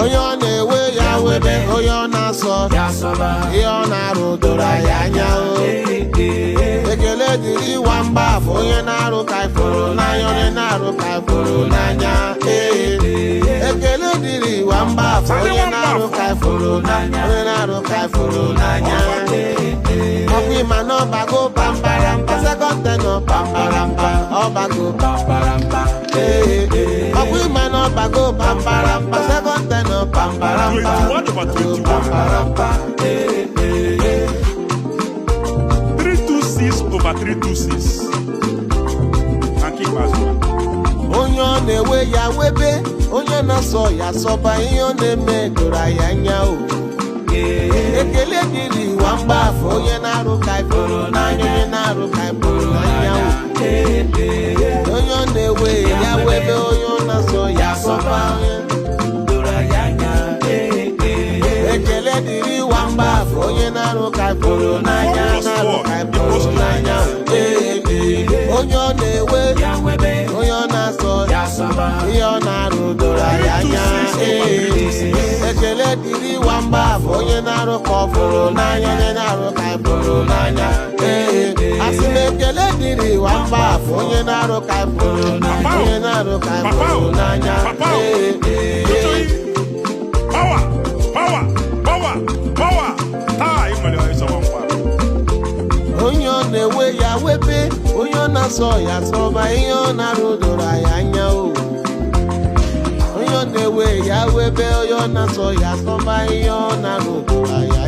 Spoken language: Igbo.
onye ọ na-ewe ya webe, onye ọ na-asọ ihe ọ na-arụ doro ya anya o. Ekele dịrị nwamba afọ onye na-arụ ka ifuru n'anya, onye na-arụ ka ifuru n'anya. Ekele dịrị nwamba afọ onye na-arụ ka ifuru n'anya, onye na-arụ ka ifuru n'anya. Ọkwa ịma na ọbago pamparamba, second tenor pamparamba, ọbago pamparamba. Ọkwa ịma na ọbago pamparamba, second tenor pamparamba, pamparamba. 326 over 326. Onye ọ na-ewe ya webe, onye na-asọ ya sọba, ihe ọ na-eme doro ya anya o. Ekele dịrị nwamba afọ onye na-arụ ka ifuru n'anya, onye na-arụ ka ifuru n'anya o. Onye ọ na-ewe ya webe, onye ọ na-asọ ya sọba, doro ya anya. Ekele dịrị nwamba afọ onye na-arụ ka ifuru n'anya, na-arụ ka ifuru n'anya. Onye ọ na-ewe onye ọ na-asọ ihe ọ na-arụ doro ya anya. Ekele dịrị nwamba afọ onye na-arụ ka ọ fụrụ n'anya, onye na-arụ ka ifuru n'anya. Asị m ekele dịrị nwamba afọ onye na-arụ ka ifuru n'anya, onye na-arụ ka ifuru n'anya. Onye ọ na-ewe ya webe, onye ọ na-asọ ya sọba, ihe ọ na-arụ doro ya anya o. Onye ọ na-ewe ya webe, onye ọ na-asọ ya sọba, ihe ọ na-arụ doro ya